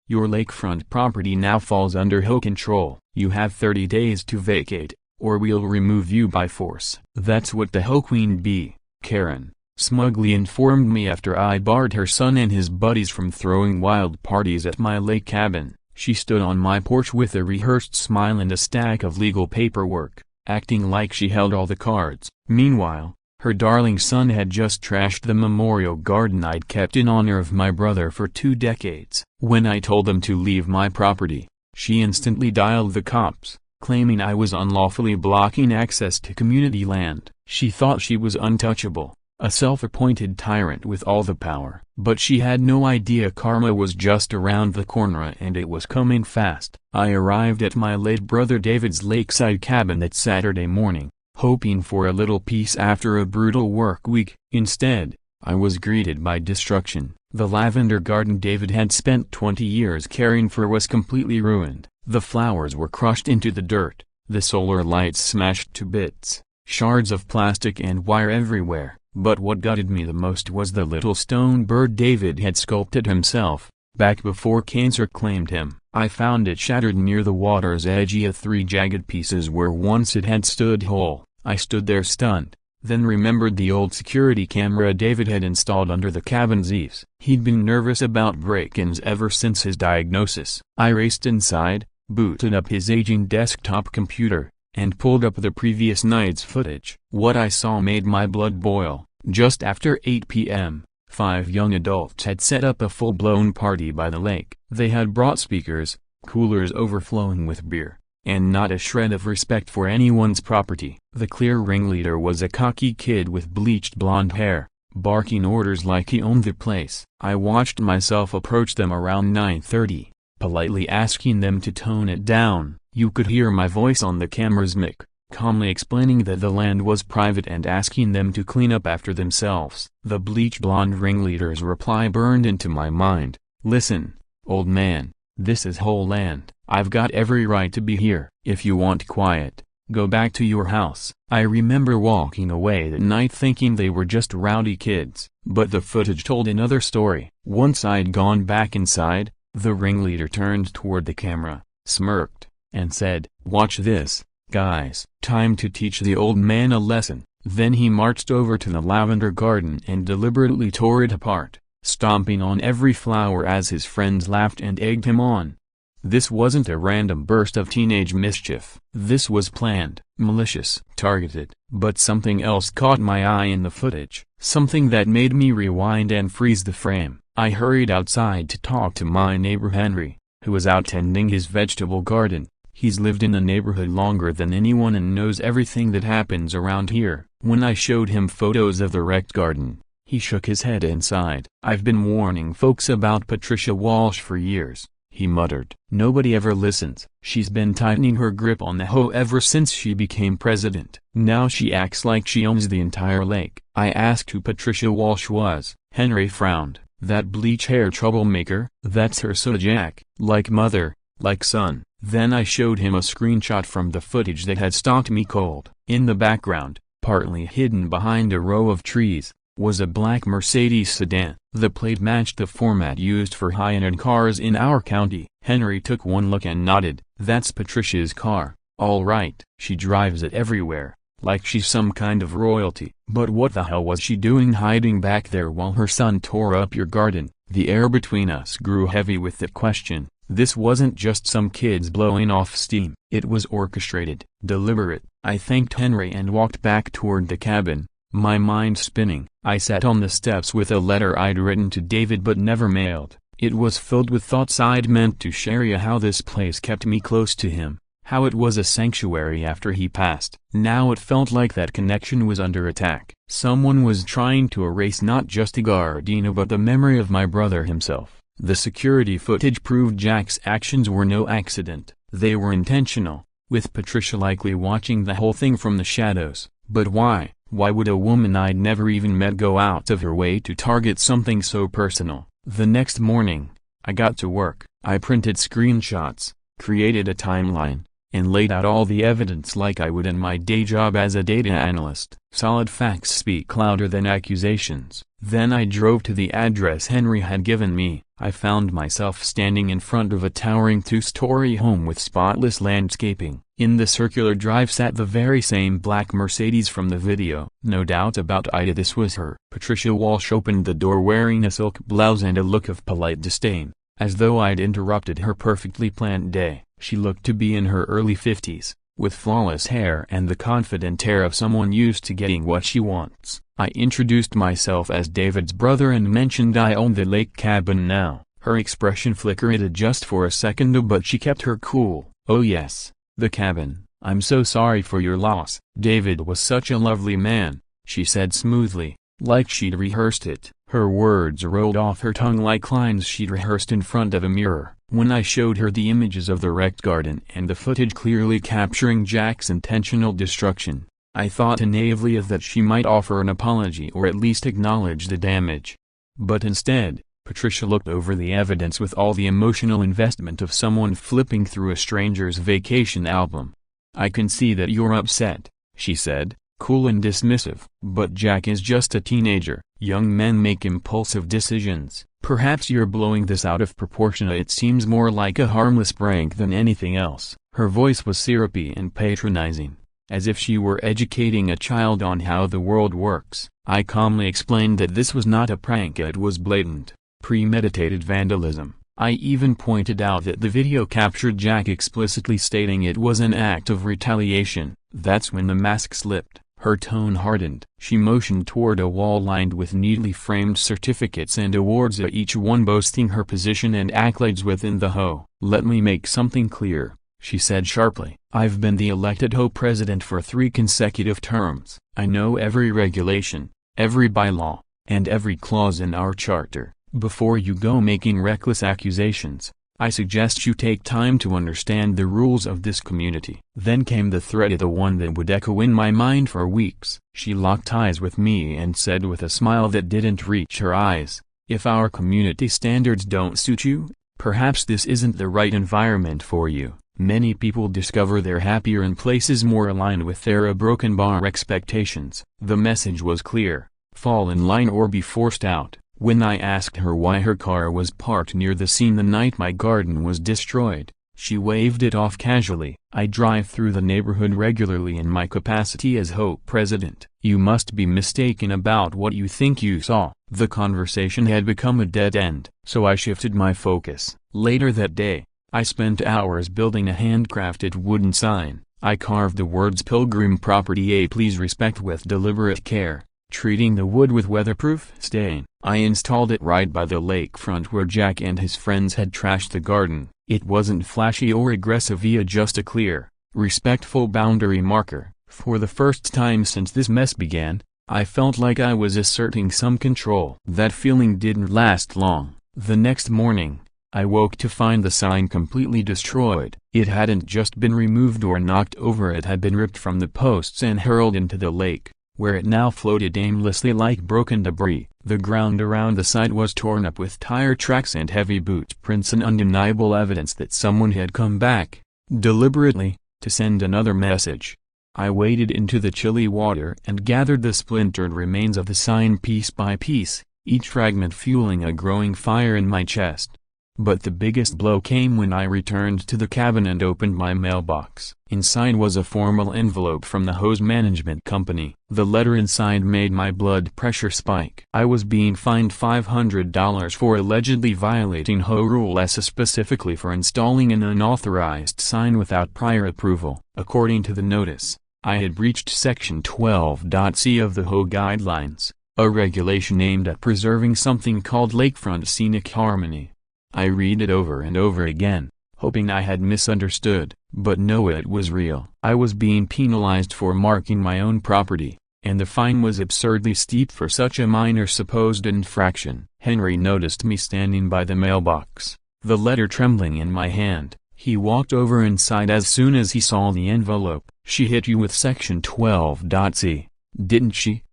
Your lakefront property now falls under HOA control. You have 30 days to vacate, or we'll remove you by force. That's what the HOA Queen Bee, Karen, smugly informed me after I barred her son and his buddies from throwing wild parties at my lake cabin. She stood on my porch with a rehearsed smile and a stack of legal paperwork, acting like she held all the cards. Meanwhile, her darling son had just trashed the memorial garden I'd kept in honor of my brother for 2 decades. When I told them to leave my property, she instantly dialed the cops, claiming I was unlawfully blocking access to community land. She thought she was untouchable, a self-appointed tyrant with all the power. But she had no idea karma was just around the corner, and it was coming fast. I arrived at my late brother David's lakeside cabin that Saturday morning, hoping for a little peace after a brutal work week. Instead, I was greeted by destruction. The lavender garden David had spent 20 years caring for was completely ruined. The flowers were crushed into the dirt, the solar lights smashed to bits, shards of plastic and wire everywhere. But what gutted me the most was the little stone bird David had sculpted himself, back before cancer claimed him. I found it shattered near the water's edge. 3 jagged pieces where once it had stood whole. I stood there stunned, then remembered the old security camera David had installed under the cabin's eaves. He'd been nervous about break-ins ever since his diagnosis. I raced inside, booted up his aging desktop computer, and pulled up the previous night's footage. What I saw made my blood boil. Just after 8 p.m., 5 young adults had set up a full-blown party by the lake. They had brought speakers, coolers overflowing with beer, and not a shred of respect for anyone's property. The clear ringleader was a cocky kid with bleached blonde hair, barking orders like he owned the place. I watched myself approach them around 9:30, politely asking them to tone it down. You could hear my voice on the camera's mic, calmly explaining that the land was private and asking them to clean up after themselves. The bleach blonde ringleader's reply burned into my mind. Listen, old man, this is whole land. I've got every right to be here. If you want quiet, go back to your house. I remember walking away that night thinking they were just rowdy kids. But the footage told another story. Once I'd gone back inside, the ringleader turned toward the camera, smirked, and said, "Watch this, guys." Time to teach the old man a lesson. Then he marched over to the lavender garden and deliberately tore it apart, stomping on every flower as his friends laughed and egged him on. This wasn't a random burst of teenage mischief. This was planned, malicious, targeted. But something else caught my eye in the footage, something that made me rewind and freeze the frame. I hurried outside to talk to my neighbor Henry, who was out tending his vegetable garden. He's lived in the neighborhood longer than anyone and knows everything that happens around here. When I showed him photos of the wrecked garden, he shook his head and sighed. "I've been warning folks about Patricia Walsh for years," he muttered. "Nobody ever listens. She's been tightening her grip on the HOA ever since she became president. Now she acts like she owns the entire lake." I asked who Patricia Walsh was. Henry frowned. "That bleach-haired troublemaker? That's her so Jack. Like mother, like son." Then I showed him a screenshot from the footage that had stopped me cold. In the background, partly hidden behind a row of trees, was a black Mercedes sedan. The plate matched the format used for high-end cars in our county. Henry took one look and nodded. "That's Patricia's car, all right. She drives it everywhere, like she's some kind of royalty." But what the hell was she doing hiding back there while her son tore up your garden? The air between us grew heavy with the question. This wasn't just some kids blowing off steam. It was orchestrated, deliberate. I thanked Henry and walked back toward the cabin, my mind spinning. I sat on the steps with a letter I'd written to David but never mailed. It was filled with thoughts I'd meant to share. How this place kept me close to him, how it was a sanctuary after he passed. Now it felt like that connection was under attack. Someone was trying to erase not just the Gardena but the memory of my brother himself. The security footage proved Jack's actions were no accident. They were intentional, with Patricia likely watching the whole thing from the shadows. But why? Why would a woman I'd never even met go out of her way to target something so personal? The next morning, I got to work. I printed screenshots, created a timeline, and laid out all the evidence like I would in my day job as a data analyst. Solid facts speak louder than accusations. Then I drove to the address Henry had given me. I found myself standing in front of a towering two-story home with spotless landscaping. In the circular drive sat the very same black Mercedes from the video. No doubt about it, this was her. Patricia Walsh opened the door wearing a silk blouse and a look of polite disdain, as though I'd interrupted her perfectly planned day. She looked to be in her early 50s, with flawless hair and the confident air of someone used to getting what she wants. I introduced myself as David's brother and mentioned I owned the lake cabin now. Her expression flickered just for a second, but she kept her cool. "Oh yes, the cabin. I'm so sorry for your loss. David was such a lovely man," she said smoothly, like she'd rehearsed it. Her words rolled off her tongue like lines she'd rehearsed in front of a mirror. When I showed her the images of the wrecked garden and the footage clearly capturing Jack's intentional destruction, I thought naively that she might offer an apology or at least acknowledge the damage. But instead, Patricia looked over the evidence with all the emotional investment of someone flipping through a stranger's vacation album. "I can see that you're upset," she said, cool and dismissive. "But Jack is just a teenager. Young men make impulsive decisions. Perhaps you're blowing this out of proportion. It seems more like a harmless prank than anything else." Her voice was syrupy and patronizing, as if she were educating a child on how the world works. I calmly explained that this was not a prank, it was blatant, premeditated vandalism. I even pointed out that the video captured Jack explicitly stating it was an act of retaliation. That's when the mask slipped. Her tone hardened. She motioned toward a wall lined with neatly framed certificates and awards, each one boasting her position and accolades within the HOA. "Let me make something clear," she said sharply. "I've been the elected HOA president for 3 consecutive terms. I know every regulation, every bylaw, and every clause in our charter. Before you go making reckless accusations, I suggest you take time to understand the rules of this community." Then came the threat, the one that would echo in my mind for weeks. She locked eyes with me and said with a smile that didn't reach her eyes, "If our community standards don't suit you, perhaps this isn't the right environment for you. Many people discover they're happier in places more aligned with their broken bar expectations." The message was clear: fall in line or be forced out. When I asked her why her car was parked near the scene the night my garden was destroyed, she waved it off casually. "I drive through the neighborhood regularly in my capacity as HOA president." "You must be mistaken about what you think you saw." The conversation had become a dead end, so I shifted my focus. Later that day, I spent hours building a handcrafted wooden sign. I carved the words "Pilgrim Property A Please Respect with Deliberate Care," treating the wood with weatherproof stain. I installed it right by the lakefront where Jack and his friends had trashed the garden. It wasn't flashy or aggressive, just a clear, respectful boundary marker. For the first time since this mess began, I felt like I was asserting some control. That feeling didn't last long. The next morning, I woke to find the sign completely destroyed. It hadn't just been removed or knocked over, it had been ripped from the posts and hurled into the lake, where it now floated aimlessly like broken debris. The ground around the site was torn up with tire tracks and heavy boot prints, and undeniable evidence that someone had come back, deliberately, to send another message. I waded into the chilly water and gathered the splintered remains of the sign piece by piece, each fragment fueling a growing fire in my chest. But the biggest blow came when I returned to the cabin and opened my mailbox. Inside was a formal envelope from the hose management company. The letter inside made my blood pressure spike. I was being fined $500 for allegedly violating HOA Rule S, specifically for installing an unauthorized sign without prior approval. According to the notice, I had breached Section 12.c of the HOA Guidelines, a regulation aimed at preserving something called lakefront scenic harmony. I read it over and over again, hoping I had misunderstood, but no, it was real. I was being penalized for marking my own property, and the fine was absurdly steep for such a minor supposed infraction. Henry noticed me standing by the mailbox, the letter trembling in my hand. He walked over and sighed as soon as he saw the envelope. "She hit you with Section 12.c, didn't she?"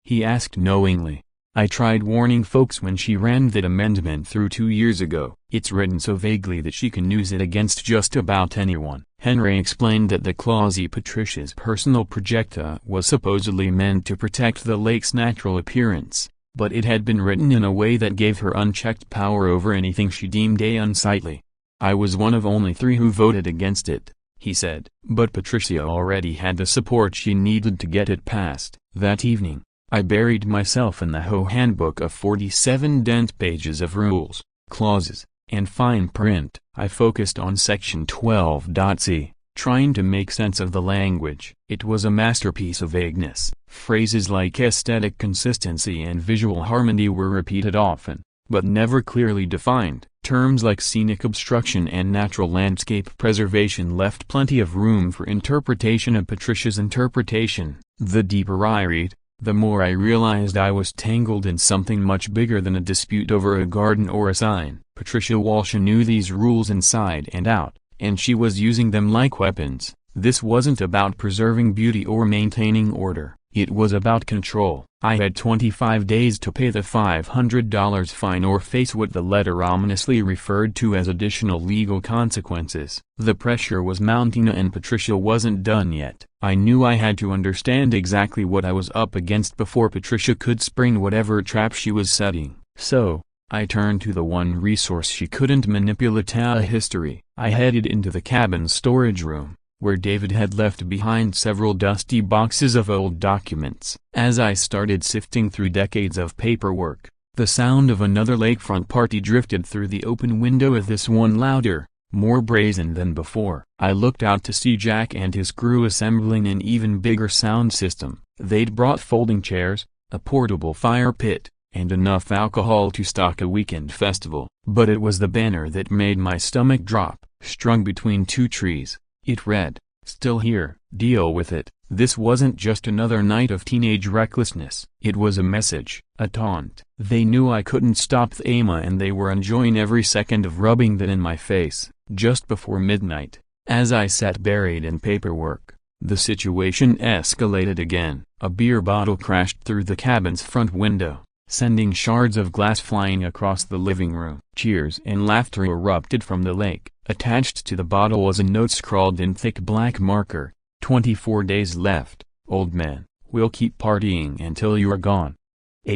he asked knowingly. "I tried warning folks when she ran that amendment through 2 years ago. It's written so vaguely that she can use it against just about anyone." Henry explained that the quasi-Patricia's personal projecta was supposedly meant to protect the lake's natural appearance, but it had been written in a way that gave her unchecked power over anything she deemed unsightly. I was one of only 3 who voted against it, he said. But Patricia already had the support she needed to get it passed. That evening, I buried myself in the HOA handbook of 47 dense pages of rules, clauses, and fine print. I focused on section 12.c, trying to make sense of the language. It was a masterpiece of vagueness. Phrases like aesthetic consistency and visual harmony were repeated often, but never clearly defined. Terms like scenic obstruction and natural landscape preservation left plenty of room for interpretation. Of Patricia's interpretation. The deeper I read, the more I realized I was tangled in something much bigger than a dispute over a garden or a sign. Patricia Walsh knew these rules inside and out, and she was using them like weapons. This wasn't about preserving beauty or maintaining order. It was about control. I had 25 days to pay the $500 fine or face what the letter ominously referred to as additional legal consequences. The pressure was mounting and Patricia wasn't done yet. I knew I had to understand exactly what I was up against before Patricia could spring whatever trap she was setting. So, I turned to the one resource she couldn't manipulate: a history. I headed into the cabin's storage room, where David had left behind several dusty boxes of old documents. As I started sifting through decades of paperwork, the sound of another lakefront party drifted through the open window, with this one louder, more brazen than before. I looked out to see Jack and his crew assembling an even bigger sound system. They'd brought folding chairs, a portable fire pit, and enough alcohol to stock a weekend festival. But it was the banner that made my stomach drop. Strung between 2 trees, it read, "Still here, deal with it." This wasn't just another night of teenage recklessness. It was a message, a taunt. They knew I couldn't stop the AMA, and they were enjoying every second of rubbing that in my face. Just before midnight, as I sat buried in paperwork, the situation escalated again. A beer bottle crashed through the cabin's front window, sending shards of glass flying across the living room. Cheers and laughter erupted from the lake. Attached to the bottle was a note scrawled in thick black marker: 24 days left, old man, we'll keep partying until you're gone.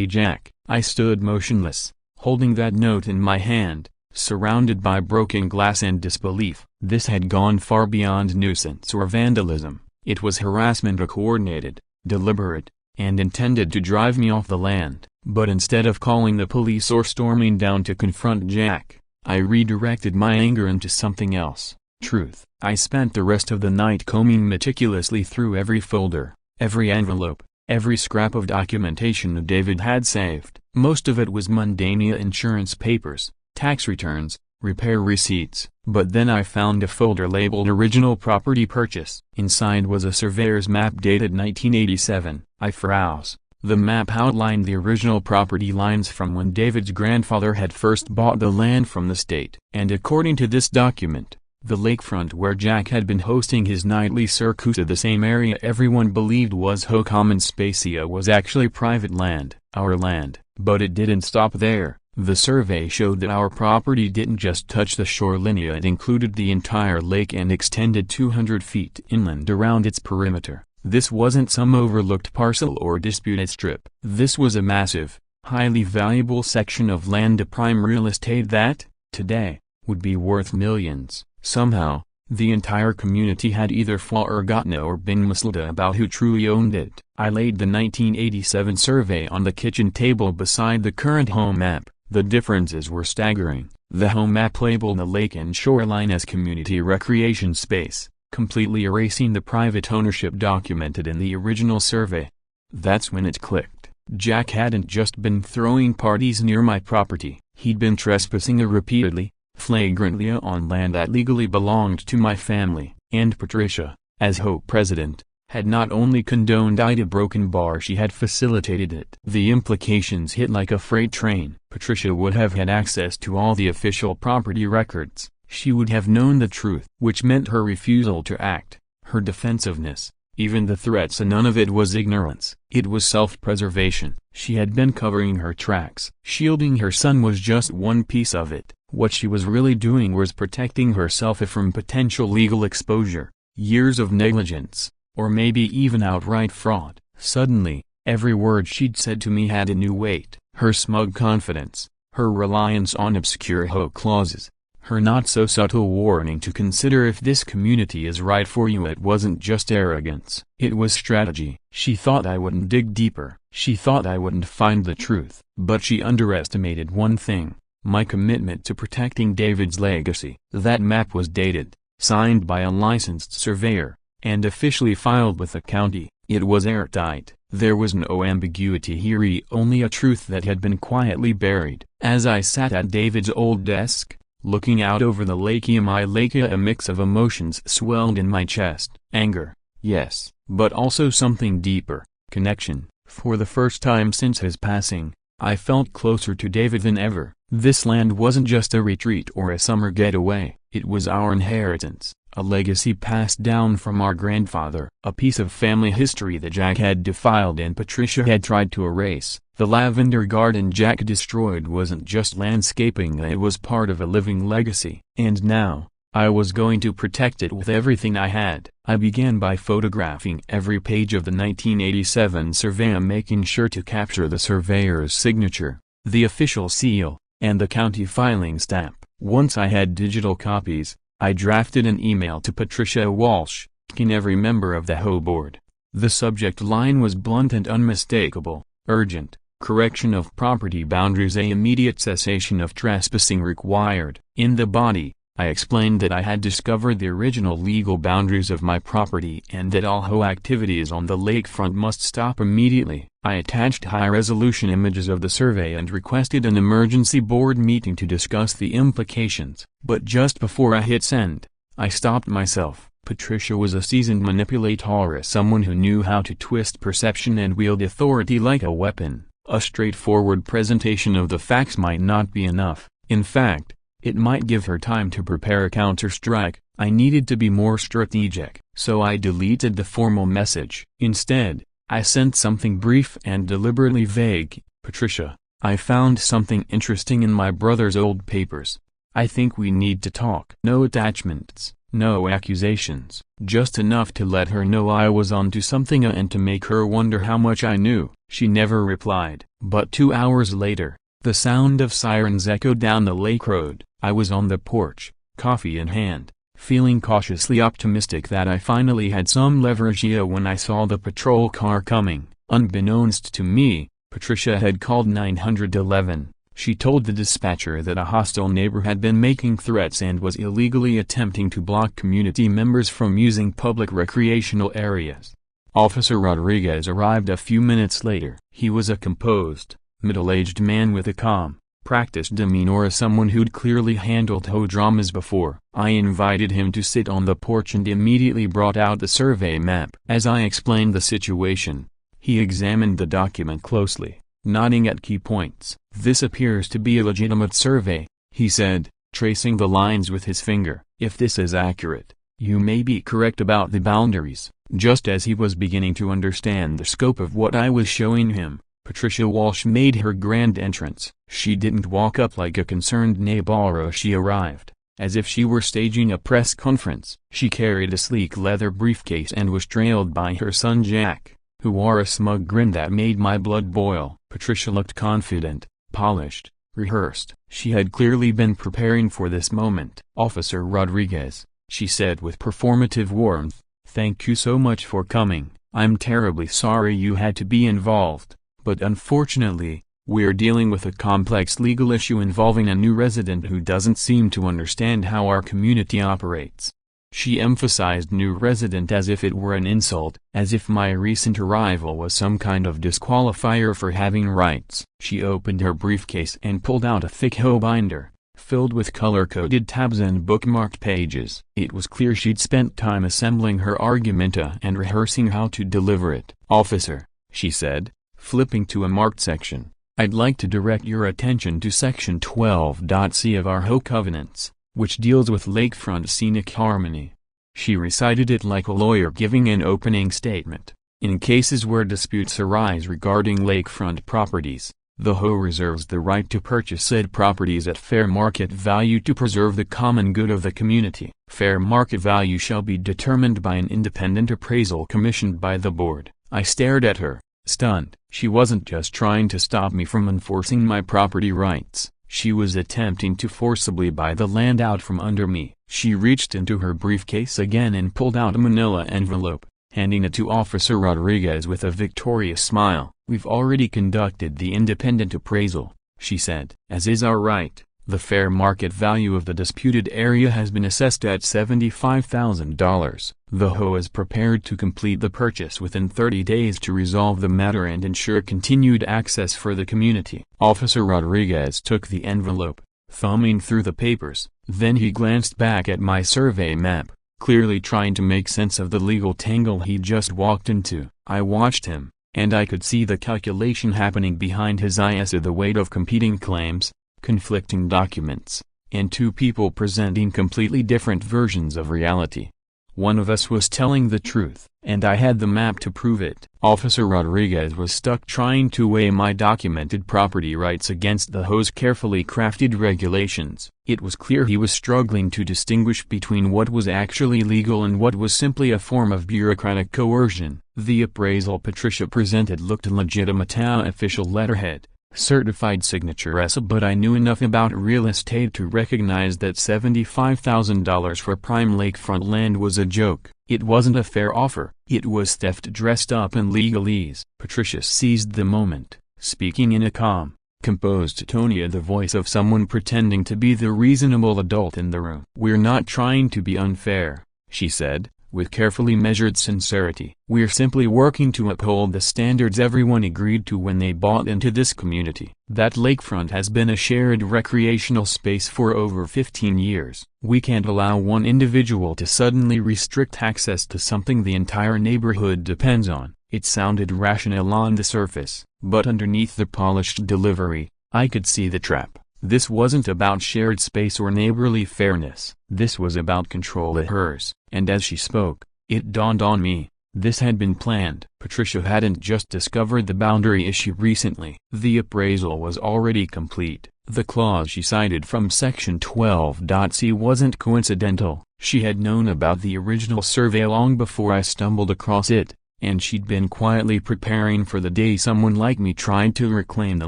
Jack. I stood motionless, holding that note in my hand, surrounded by broken glass and disbelief. This had gone far beyond nuisance or vandalism. It was harassment, coordinated, deliberate, and intended to drive me off the land. But instead of calling the police or storming down to confront Jack, I redirected my anger into something else: truth. I spent the rest of the night combing meticulously through every folder, every envelope, every scrap of documentation that David had saved. Most of it was mundane: insurance papers, tax returns, repair receipts. But then I found a folder labeled Original Property Purchase. Inside was a surveyor's map dated 1987. I froze. The map outlined the original property lines from when David's grandfather had first bought the land from the state. And according to this document, the lakefront where Jack had been hosting his nightly circus, the same area everyone believed was HOA common space, was actually private land, our land. But it didn't stop there. The survey showed that our property didn't just touch the shoreline, it included the entire lake and extended 200 feet inland around its perimeter. This wasn't some overlooked parcel or disputed strip. This was a massive, highly valuable section of land, a prime real estate that, today, would be worth millions. Somehow, the entire community had either forgotten or been misled about who truly owned it. I laid the 1987 survey on the kitchen table beside the current home map. The differences were staggering. The home map labeled the lake and shoreline as community recreation space, completely erasing the private ownership documented in the original survey. That's when it clicked. Jack hadn't just been throwing parties near my property. He'd been trespassing repeatedly, flagrantly on land that legally belonged to my family. And Patricia, as HOA president, had not only condoned a broken bar, she had facilitated it. The implications hit like a freight train. Patricia would have had access to all the official property records. She would have known the truth, which meant her refusal to act, her defensiveness, even the threats, and none of it was ignorance. It was self-preservation. She had been covering her tracks. Shielding her son was just one piece of it. What she was really doing was protecting herself from potential legal exposure, years of negligence, or maybe even outright fraud. Suddenly, every word she'd said to me had a new weight. Her smug confidence, her reliance on obscure HOA clauses, her not-so-subtle warning to consider if this community is right for you. It wasn't just arrogance. It was strategy. She thought I wouldn't dig deeper. She thought I wouldn't find the truth. But she underestimated one thing: my commitment to protecting David's legacy. That map was dated, signed by a licensed surveyor, and officially filed with the county. It was airtight. There was no ambiguity here, only a truth that had been quietly buried. As I sat at David's old desk, looking out over the lake, a mix of emotions swelled in my chest. Anger, yes, but also something deeper: connection. For the first time since his passing, I felt closer to David than ever. This land wasn't just a retreat or a summer getaway. It was our inheritance, a legacy passed down from our grandfather, a piece of family history that Jack had defiled and Patricia had tried to erase. The lavender garden Jack destroyed wasn't just landscaping, it was part of a living legacy. And now, I was going to protect it with everything I had. I began by photographing every page of the 1987 survey, making sure to capture the surveyor's signature, the official seal, and the county filing stamp. Once I had digital copies, I drafted an email to Patricia Walsh, every member of the HOA board. The subject line was blunt and unmistakable: urgent, correction of property boundaries, immediate cessation of trespassing required. In the body, I explained that I had discovered the original legal boundaries of my property and that all HOA activities on the lakefront must stop immediately. I attached high-resolution images of the survey and requested an emergency board meeting to discuss the implications. But just before I hit send, I stopped myself. Patricia was a seasoned manipulator, someone who knew how to twist perception and wield authority like a weapon. A straightforward presentation of the facts might not be enough. In fact, it might give her time to prepare a counter-strike. I needed to be more strategic. So I deleted the formal message. Instead, I sent something brief and deliberately vague: Patricia, I found something interesting in my brother's old papers. I think we need to talk. No attachments, no accusations, just enough to let her know I was onto something and to make her wonder how much I knew. She never replied. But 2 hours later, the sound of sirens echoed down the lake road. I was on the porch, coffee in hand, feeling cautiously optimistic that I finally had some leverage when I saw the patrol car coming. Unbeknownst to me, Patricia had called 911. She told the dispatcher that a hostile neighbor had been making threats and was illegally attempting to block community members from using public recreational areas. Officer Rodriguez arrived a few minutes later. He was a composed, middle-aged man with a calm, practiced demeanor as someone who'd clearly handled HOA dramas before. I invited him to sit on the porch and immediately brought out the survey map. As I explained the situation, he examined the document closely, nodding at key points. "This appears to be a legitimate survey," he said, tracing the lines with his finger. "If this is accurate, you may be correct about the boundaries." Just as he was beginning to understand the scope of what I was showing him, Patricia Walsh made her grand entrance. She didn't walk up like a concerned neighbor. She arrived, as if she were staging a press conference. She carried a sleek leather briefcase and was trailed by her son Jack, who wore a smug grin that made my blood boil. Patricia looked confident, polished, rehearsed. She had clearly been preparing for this moment. "Officer Rodriguez," she said with performative warmth, "thank you so much for coming. I'm terribly sorry you had to be involved. But unfortunately, we're dealing with a complex legal issue involving a new resident who doesn't seem to understand how our community operates." She emphasized new resident as if it were an insult, as if my recent arrival was some kind of disqualifier for having rights. She opened her briefcase and pulled out a thick HOA binder, filled with color-coded tabs and bookmarked pages. It was clear she'd spent time assembling her argument and rehearsing how to deliver it. "Officer," she said, flipping to a marked section, "I'd like to direct your attention to Section 12.c of our HOA Covenants, which deals with lakefront scenic harmony." She recited it like a lawyer giving an opening statement. "In cases where disputes arise regarding lakefront properties, The HOA reserves the right to purchase said properties at fair market value to preserve the common good of the community. Fair market value shall be determined by an independent appraisal commissioned by the board. I stared at her, stunned. She wasn't just trying to stop me from enforcing my property rights. She was attempting to forcibly buy the land out from under me. She reached into her briefcase again and pulled out a manila envelope, handing it to Officer Rodriguez with a victorious smile. "We've already conducted the independent appraisal," she said. "As is our right, the fair market value of the disputed area has been assessed at $75,000. The HOA is prepared to complete the purchase within 30 days to resolve the matter and ensure continued access for the community." Officer Rodriguez took the envelope, thumbing through the papers. Then he glanced back at my survey map, clearly trying to make sense of the legal tangle he just walked into. I watched him, and I could see the calculation happening behind his eyes, the weight of competing claims, conflicting documents, and two people presenting completely different versions of reality. One of us was telling the truth, and I had the map to prove it. Officer Rodriguez was stuck trying to weigh my documented property rights against the HOA's carefully crafted regulations. It was clear he was struggling to distinguish between what was actually legal and what was simply a form of bureaucratic coercion. The appraisal Patricia presented looked legitimate, official letterhead, certified signature S, but I knew enough about real estate to recognize that $75,000 for prime lakefront land was a joke. It wasn't a fair offer. It was theft dressed up in legalese. Patricia seized the moment, speaking in a calm, composed tone, the voice of someone pretending to be the reasonable adult in the room. "We're not trying to be unfair," she said, with carefully measured sincerity. "We're simply working to uphold the standards everyone agreed to when they bought into this community. That lakefront has been a shared recreational space for over 15 years. We can't allow one individual to suddenly restrict access to something the entire neighborhood depends on." It sounded rational on the surface, but underneath the polished delivery, I could see the trap. This wasn't about shared space or neighborly fairness. This was about control at hers. And as she spoke, it dawned on me, this had been planned. Patricia hadn't just discovered the boundary issue recently. The appraisal was already complete. The clause she cited from Section 12.c wasn't coincidental. She had known about the original survey long before I stumbled across it, and she'd been quietly preparing for the day someone like me tried to reclaim the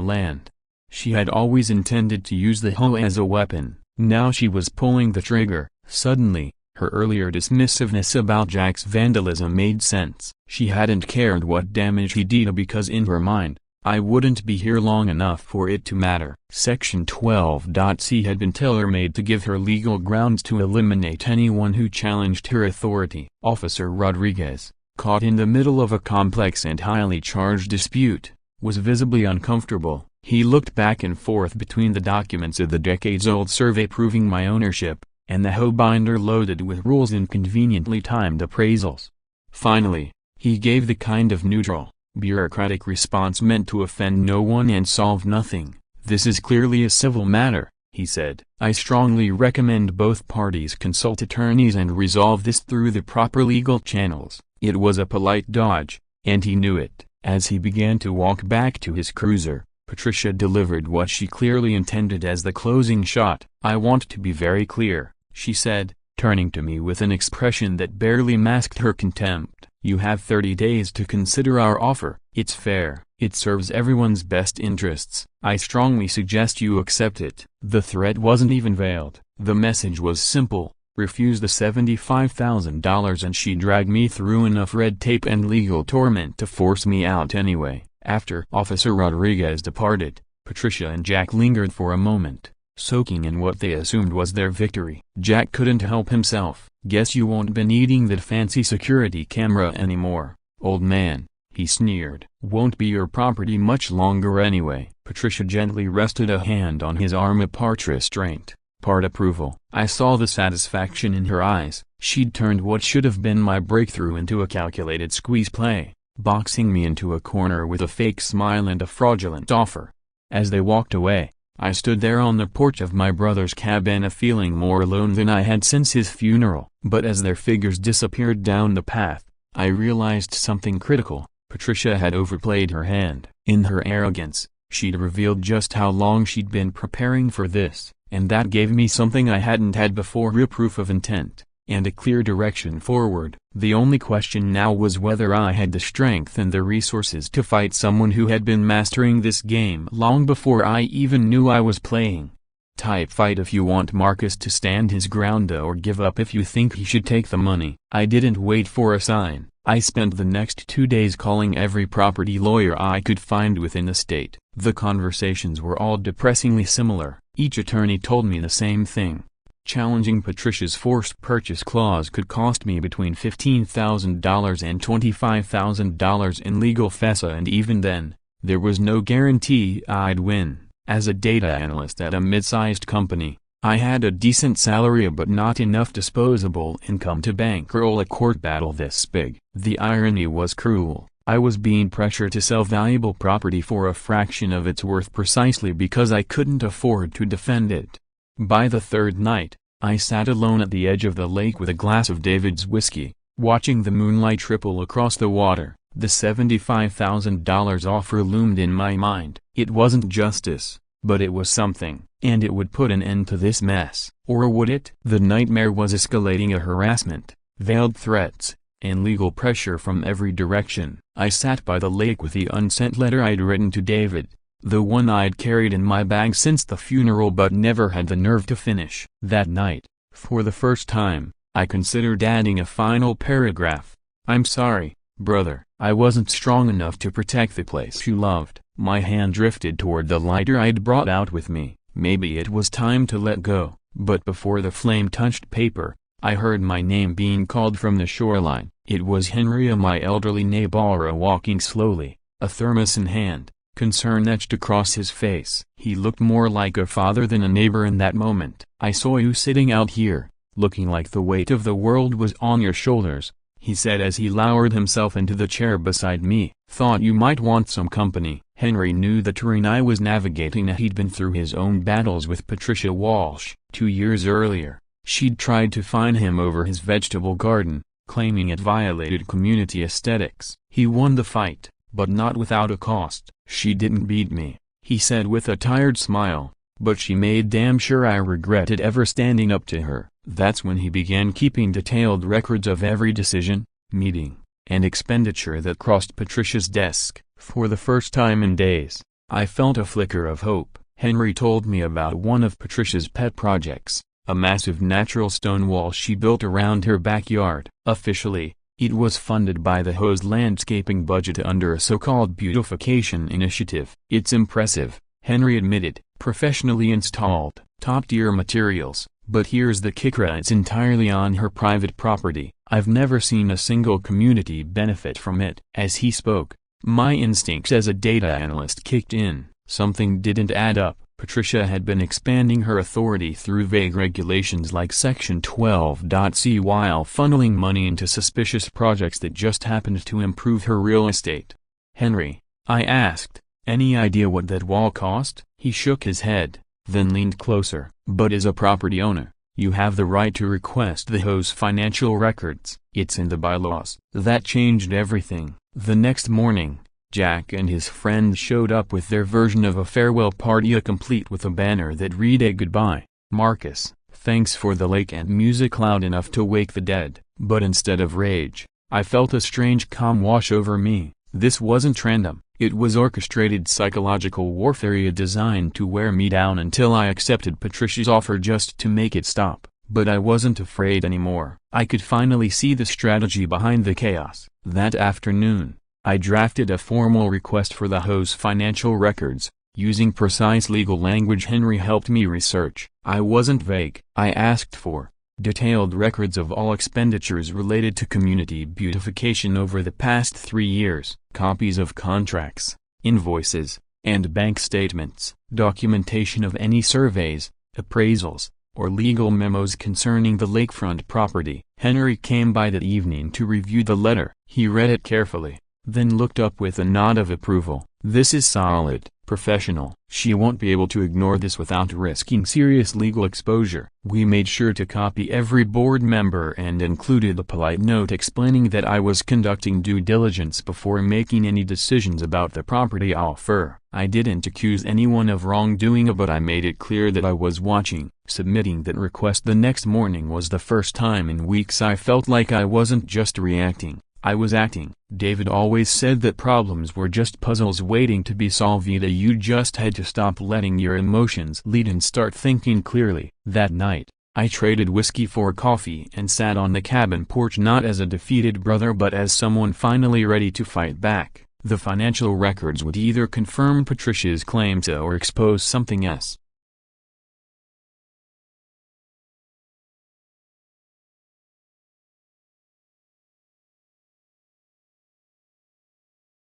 land. She had always intended to use the HOA as a weapon. Now she was pulling the trigger. Suddenly, her earlier dismissiveness about Jack's vandalism made sense. She hadn't cared what damage he did because in her mind, I wouldn't be here long enough for it to matter. Section 12.c had been tailor-made to give her legal grounds to eliminate anyone who challenged her authority. Officer Rodriguez, caught in the middle of a complex and highly charged dispute, was visibly uncomfortable. He looked back and forth between the documents of the decades-old survey proving my ownership, and the HOA binder loaded with rules and conveniently timed appraisals. Finally, he gave the kind of neutral, bureaucratic response meant to offend no one and solve nothing. "This is clearly a civil matter," he said. "I strongly recommend both parties consult attorneys and resolve this through the proper legal channels." It was a polite dodge, and he knew it. As he began to walk back to his cruiser, Patricia delivered what she clearly intended as the closing shot. "I want to be very clear," she said, turning to me with an expression that barely masked her contempt. "You have 30 days to consider our offer. It's fair. It serves everyone's best interests. I strongly suggest you accept it." The threat wasn't even veiled. The message was simple: refuse the $75,000 and she dragged me through enough red tape and legal torment to force me out anyway. After Officer Rodriguez departed, Patricia and Jack lingered for a moment, soaking in what they assumed was their victory. Jack couldn't help himself. "Guess you won't be needing that fancy security camera anymore, old man," he sneered. "Won't be your property much longer anyway." Patricia gently rested a hand on his arm, a part restraint, part approval. I saw the satisfaction in her eyes. She'd turned what should have been my breakthrough into a calculated squeeze play, boxing me into a corner with a fake smile and a fraudulent offer. As they walked away, I stood there on the porch of my brother's cabana feeling more alone than I had since his funeral. But as their figures disappeared down the path, I realized something critical. Patricia had overplayed her hand. In her arrogance, She'd revealed just how long she'd been preparing for this, and that gave me something I hadn't had before: real proof of intent, and a clear direction forward. The only question now was whether I had the strength and the resources to fight someone who had been mastering this game long before I even knew I was playing. Type fight if you want Marcus to stand his ground, or give up if you think he should take the money. I didn't wait for a sign. I spent the next 2 days calling every property lawyer I could find within the state. The conversations were all depressingly similar. Each attorney told me the same thing. Challenging Patricia's forced purchase clause could cost me between $15,000 and $25,000 in legal fees, and even then, there was no guarantee I'd win. As a data analyst at a mid-sized company, I had a decent salary but not enough disposable income to bankroll a court battle this big. The irony was cruel. I was being pressured to sell valuable property for a fraction of its worth precisely because I couldn't afford to defend it. By the third night, I sat alone at the edge of the lake with a glass of David's whiskey, watching the moonlight ripple across the water. The $75,000 offer loomed in my mind. It wasn't justice, but it was something, and it would put an end to this mess. Or would it? The nightmare was escalating: a harassment, veiled threats, and legal pressure from every direction. I sat by the lake with the unsent letter I'd written to David, the one I'd carried in my bag since the funeral but never had the nerve to finish. That night, for the first time, I considered adding a final paragraph. "I'm sorry, brother, I wasn't strong enough to protect the place you loved." My hand drifted toward the lighter I'd brought out with me. Maybe it was time to let go, but before the flame touched paper, I heard my name being called from the shoreline. It was Henry, my elderly neighbor, walking slowly, a thermos in hand, concern etched across his face. He looked more like a father than a neighbor in that moment. "I saw you sitting out here, looking like the weight of the world was on your shoulders," he said as he lowered himself into the chair beside me. "Thought you might want some company." Henry knew the terrain I was navigating. He'd been through his own battles with Patricia Walsh. 2 years earlier, she'd tried to fine him over his vegetable garden, claiming it violated community aesthetics. He won the fight, but not without a cost. "She didn't beat me," he said with a tired smile, "but she made damn sure I regretted ever standing up to her." That's when he began keeping detailed records of every decision, meeting, and expenditure that crossed Patricia's desk. For the first time in days, I felt a flicker of hope. Henry told me about one of Patricia's pet projects, a massive natural stone wall she built around her backyard. Officially, it was funded by the HOA's landscaping budget under a so-called beautification initiative. "It's impressive," Henry admitted, "professionally installed, top-tier materials. But here's the kicker: it's entirely on her private property. I've never seen a single community benefit from it." As he spoke, my instincts as a data analyst kicked in. Something didn't add up. Patricia had been expanding her authority through vague regulations like Section 12.c while funneling money into suspicious projects that just happened to improve her real estate. "Henry," I asked, "any idea what that wall cost?" He shook his head, then leaned closer. "But as a property owner, you have the right to request the HOA's financial records. It's in the bylaws." That changed everything. The next morning, Jack and his friend showed up with their version of a farewell party, complete with a banner that read, "A goodbye, Marcus, thanks for the lake," and music loud enough to wake the dead. But instead of rage, I felt a strange calm wash over me. This wasn't random. It was orchestrated psychological warfare designed to wear me down until I accepted Patricia's offer just to make it stop. But I wasn't afraid anymore. I could finally see the strategy behind the chaos. That afternoon, I drafted a formal request for the HOA's financial records. Using precise legal language Henry helped me research. I wasn't vague. I asked for detailed records of all expenditures related to community beautification over the past 3 years, copies of contracts, invoices, and bank statements, documentation of any surveys, appraisals, or legal memos concerning the lakefront property. Henry came by that evening to review the letter. He read it carefully, then looked up with a nod of approval. "This is solid, professional. She won't be able to ignore this without risking serious legal exposure." We made sure to copy every board member and included a polite note explaining that I was conducting due diligence before making any decisions about the property offer. I didn't accuse anyone of wrongdoing, but I made it clear that I was watching. Submitting that request the next morning was the first time in weeks I felt like I wasn't just reacting, I was acting. David always said that problems were just puzzles waiting to be solved. You just had to stop letting your emotions lead and start thinking clearly. That night, I traded whiskey for coffee and sat on the cabin porch not as a defeated brother but as someone finally ready to fight back. The financial records would either confirm Patricia's claims or expose something else.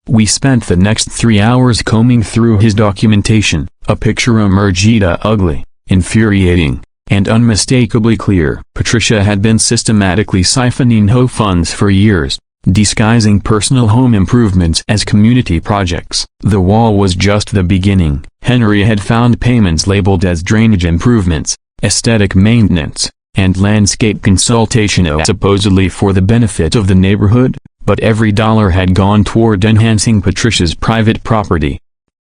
We spent the next 3 hours combing through his documentation. A picture emerged, ugly, infuriating, and unmistakably clear. Patricia had been systematically siphoning HOA funds for years, disguising personal home improvements as community projects. The wall was just the beginning. Henry had found payments labeled as drainage improvements, aesthetic maintenance, and landscape consultation, supposedly for the benefit of the neighborhood, but every dollar had gone toward enhancing Patricia's private property.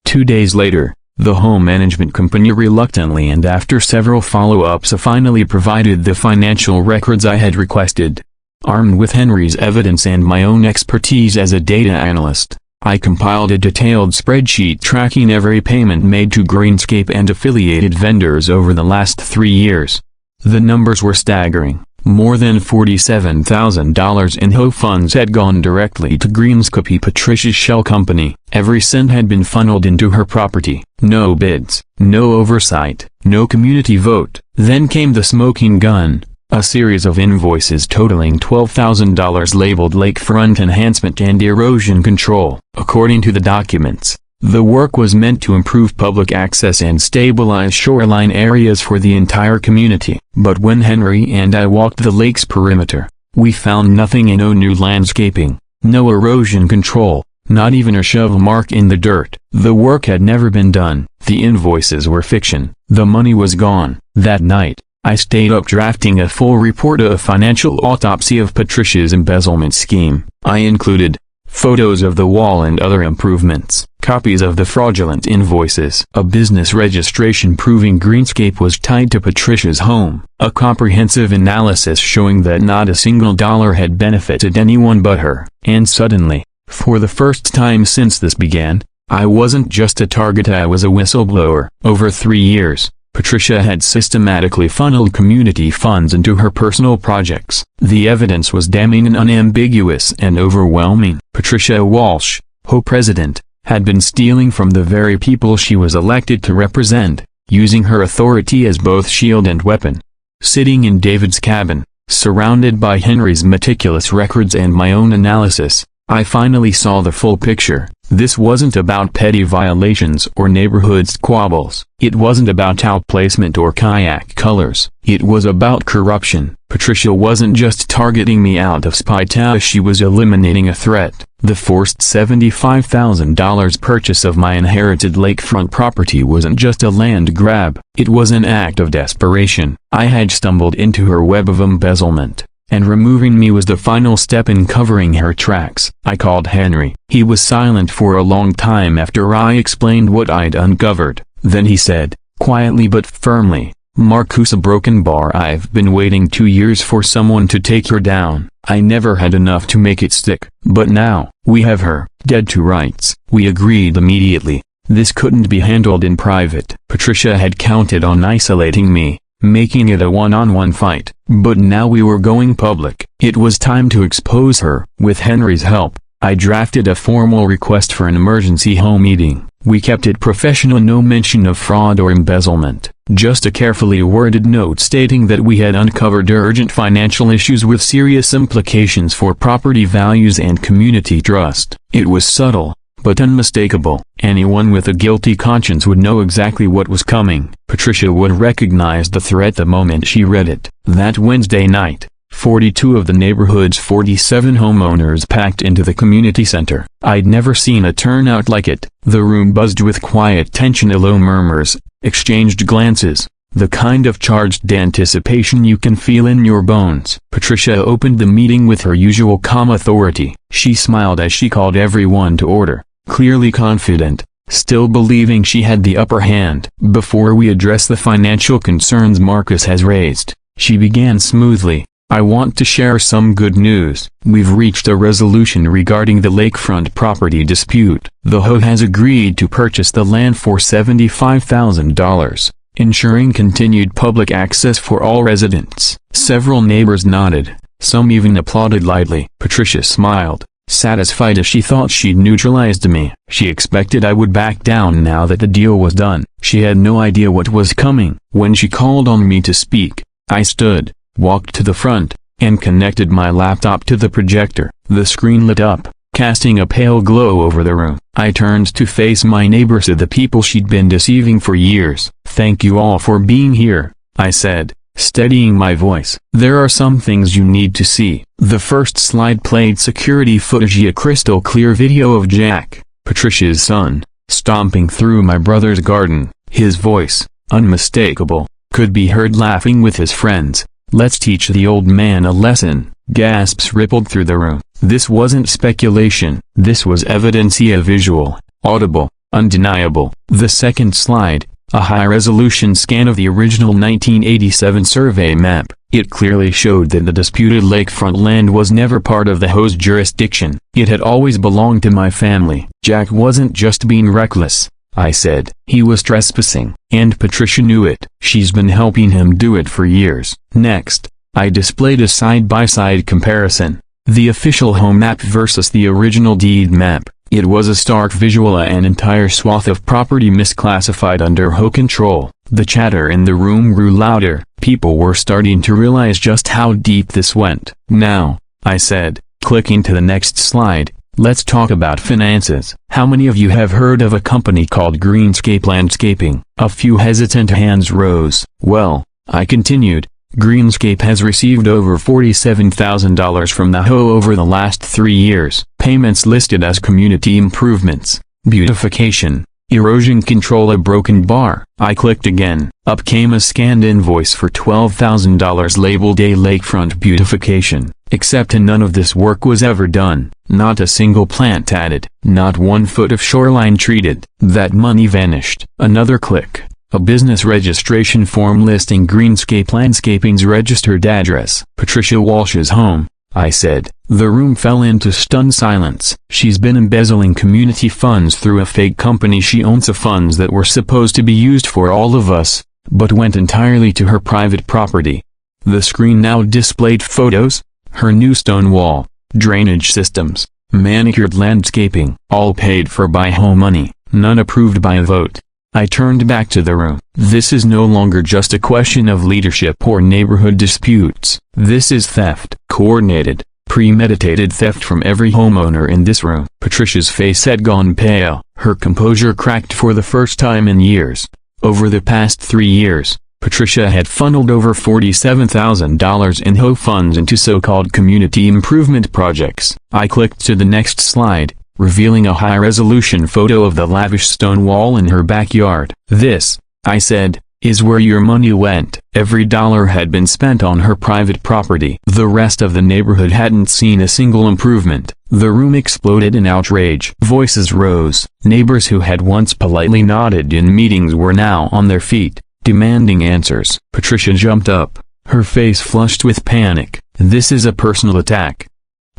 2 days later, the home management company reluctantly and after several follow-ups finally provided the financial records I had requested. Armed with Henry's evidence and my own expertise as a data analyst, I compiled a detailed spreadsheet tracking every payment made to Greenscape and affiliated vendors over the last 3 years. The numbers were staggering. More than $47,000 in HOA funds had gone directly to Greenscape, Patricia's shell company. Every cent had been funneled into her property. No bids, no oversight, no community vote. Then came the smoking gun. A series of invoices totaling $12,000 labeled lakefront enhancement and erosion control. According to the documents, the work was meant to improve public access and stabilize shoreline areas for the entire community. But when Henry and I walked the lake's perimeter, we found nothing. No new landscaping, no erosion control, not even a shovel mark in the dirt. The work had never been done. The invoices were fiction. The money was gone. That night, I stayed up drafting a full report, a financial autopsy of Patricia's embezzlement scheme. I included photos of the wall and other improvements, copies of the fraudulent invoices, a business registration proving Greenscape was tied to Patricia's home, a comprehensive analysis showing that not a single dollar had benefited anyone but her. And suddenly, for the first time since this began, I wasn't just a target, I was a whistleblower. Over 3 years, Patricia had systematically funneled community funds into her personal projects. The evidence was damning and unambiguous and overwhelming. Patricia Walsh, HOA president, had been stealing from the very people she was elected to represent, using her authority as both shield and weapon. Sitting in David's cabin, surrounded by Henry's meticulous records and my own analysis, I finally saw the full picture. This wasn't about petty violations or neighborhood squabbles. It wasn't about towel placement or kayak colors. It was about corruption. Patricia wasn't just targeting me out of spite, she was eliminating a threat. The forced $75,000 purchase of my inherited lakefront property wasn't just a land grab. It was an act of desperation. I had stumbled into her web of embezzlement, and removing me was the final step in covering her tracks. I called Henry. He was silent for a long time after I explained what I'd uncovered. Then he said, quietly but firmly, "Marcus, a broken bar. I've been waiting 2 years for someone to take her down. I never had enough to make it stick. But now, we have her, dead to rights." We agreed immediately. This couldn't be handled in private. Patricia had counted on isolating me, making it a one-on-one fight. But now we were going public. It was time to expose her. With Henry's help, I drafted a formal request for an emergency home meeting. We kept it professional, no mention of fraud or embezzlement, just a carefully worded note stating that we had uncovered urgent financial issues with serious implications for property values and community trust. It was subtle, but unmistakable. Anyone with a guilty conscience would know exactly what was coming. Patricia would recognize the threat the moment she read it. That Wednesday night, 42 of the neighborhood's 47 homeowners packed into the community center. I'd never seen a turnout like it. The room buzzed with quiet tension, low murmurs, exchanged glances, the kind of charged anticipation you can feel in your bones. Patricia opened the meeting with her usual calm authority. She smiled as she called everyone to order, clearly confident, still believing she had the upper hand. Before we address the financial concerns Marcus has raised, she began smoothly, I want to share some good news. We've reached a resolution regarding the lakefront property dispute. The HOA has agreed to purchase the land for $75,000, ensuring continued public access for all residents. Several neighbors nodded, some even applauded lightly. Patricia smiled, satisfied as she thought she'd neutralized me. She expected I would back down now that the deal was done. She had no idea what was coming. When she called on me to speak, I stood, walked to the front, and connected my laptop to the projector. The screen lit up, casting a pale glow over the room. I turned to face my neighbors, the people she'd been deceiving for years. Thank you all for being here, I said, steadying my voice. There are some things you need to see. The first slide played security footage, a crystal clear video of Jack, Patricia's son, stomping through my brother's garden. His voice, unmistakable, could be heard laughing with his friends. Let's teach the old man a lesson. Gasps rippled through the room. This wasn't speculation. This was evidence, visual, audible, undeniable. The second slide, a high-resolution scan of the original 1987 survey map. It clearly showed that the disputed lakefront land was never part of the HOA's jurisdiction. It had always belonged to my family. Jack wasn't just being reckless, I said. He was trespassing, and Patricia knew it. She's been helping him do it for years. Next, I displayed a side-by-side comparison. The official home map versus the original deed map. It was a stark visual, an entire swath of property misclassified under HOA control. The chatter in the room grew louder. People were starting to realize just how deep this went. Now, I said, clicking to the next slide, let's talk about finances. How many of you have heard of a company called Greenscape Landscaping? A few hesitant hands rose. Well, I continued, Greenscape has received over $47,000 from the HOA over the last 3 years. Payments listed as community improvements, beautification, erosion control, a broken bar. I clicked again. Up came a scanned invoice for $12,000 labeled a lakefront beautification. Except none of this work was ever done. Not a single plant added. Not 1 foot of shoreline treated. That money vanished. Another click. A business registration form listing Greenscape Landscaping's registered address. Patricia Walsh's home, I said. The room fell into stunned silence. She's been embezzling community funds through a fake company she owns, of funds that were supposed to be used for all of us, but went entirely to her private property. The screen now displayed photos, her new stone wall, drainage systems, manicured landscaping, all paid for by HOA money, none approved by a vote. I turned back to the room. This is no longer just a question of leadership or neighborhood disputes. This is theft. Coordinated, premeditated theft from every homeowner in this room. Patricia's face had gone pale. Her composure cracked for the first time in years. Over the past 3 years, Patricia had funneled over $47,000 in HOA funds into so-called community improvement projects. I clicked to the next slide, revealing a high-resolution photo of the lavish stone wall in her backyard. This, I said, is where your money went. Every dollar had been spent on her private property. The rest of the neighborhood hadn't seen a single improvement. The room exploded in outrage. Voices rose. Neighbors who had once politely nodded in meetings were now on their feet, demanding answers. Patricia jumped up, her face flushed with panic. This is a personal attack,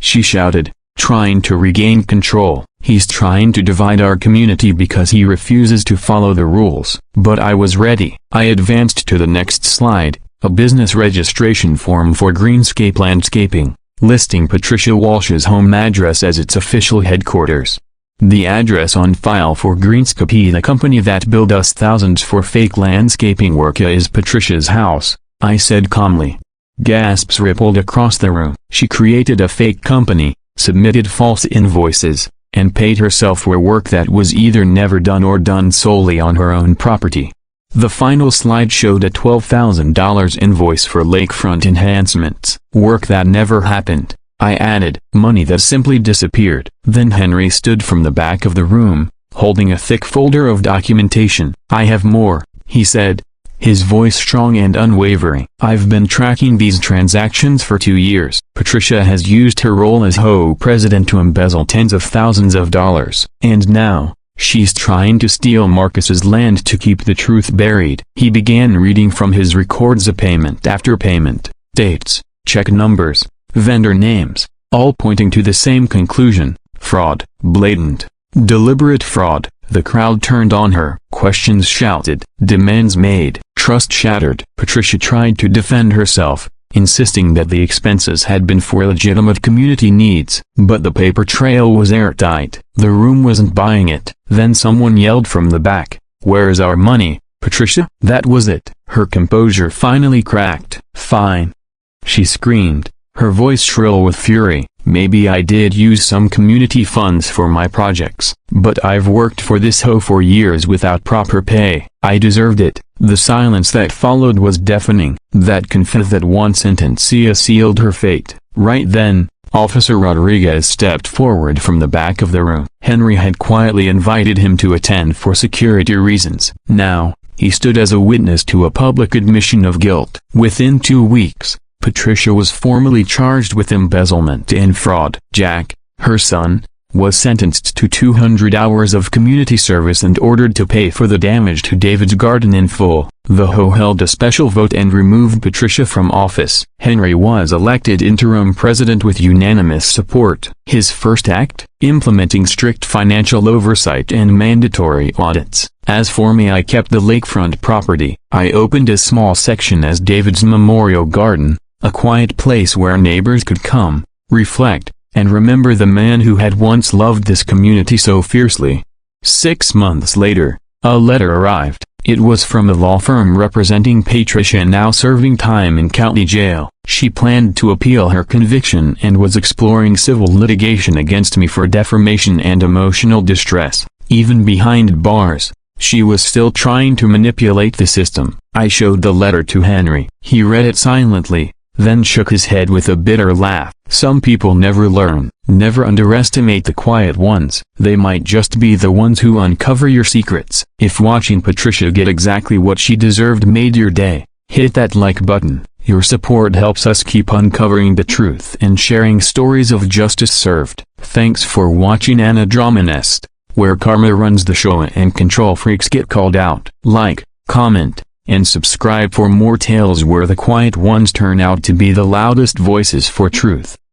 she shouted, trying to regain control. He's trying to divide our community because he refuses to follow the rules. But I was ready. I advanced to the next slide, a business registration form for Greenscape Landscaping, listing Patricia Walsh's home address as its official headquarters. The address on file for Greenscape, the company that billed us thousands for fake landscaping work, is Patricia's house, I said calmly. Gasps rippled across the room. She created a fake company, submitted false invoices, and paid herself for work that was either never done or done solely on her own property. The final slide showed a $12,000 invoice for lakefront enhancements, work that never happened. I added, money that simply disappeared. Then Henry stood from the back of the room, holding a thick folder of documentation. I have more, he said, his voice strong and unwavering. I've been tracking these transactions for 2 years. Patricia has used her role as HOA president to embezzle tens of thousands of dollars. And now, She's trying to steal Marcus's land to keep the truth buried. He began reading from his records of payment after payment, dates, check numbers, vendor names, all pointing to the same conclusion: fraud, blatant, deliberate fraud. The crowd turned on her. Questions shouted, demands made, trust shattered. Patricia tried to defend herself, insisting that the expenses had been for legitimate community needs. But the paper trail was airtight. The room wasn't buying it. Then someone yelled from the back, "Where's our money, Patricia?" That was it. Her composure finally cracked. "Fine," she screamed, her voice shrill with fury. "Maybe I did use some community funds for my projects, but I've worked for this hoe for years without proper pay. I deserved it." The silence that followed was deafening. That confident one sentence sealed her fate. Right then, Officer Rodriguez stepped forward from the back of the room. Henry had quietly invited him to attend for security reasons. Now, he stood as a witness to a public admission of guilt. Within 2 weeks, Patricia was formally charged with embezzlement and fraud. Jack, her son, was sentenced to 200 hours of community service and ordered to pay for the damage to David's garden in full. The HOA held a special vote and removed Patricia from office. Henry was elected interim president with unanimous support. His first act? Implementing strict financial oversight and mandatory audits. As for me, I kept the lakefront property. I opened a small section as David's memorial garden, a quiet place where neighbors could come, reflect, and remember the man who had once loved this community so fiercely. 6 months later, a letter arrived. It was from a law firm representing Patricia, now serving time in county jail. She planned to appeal her conviction and was exploring civil litigation against me for defamation and emotional distress. Even behind bars, she was still trying to manipulate the system. I showed the letter to Henry. He read it silently, then shook his head with a bitter laugh. Some people never learn. Never underestimate the quiet ones. They might just be the ones who uncover your secrets. If watching Patricia get exactly what she deserved made your day, hit that like button. Your support helps us keep uncovering the truth and sharing stories of justice served. Thanks for watching Anna Drama Nest, where karma runs the show and control freaks get called out. Like, comment, and subscribe for more tales where the quiet ones turn out to be the loudest voices for truth.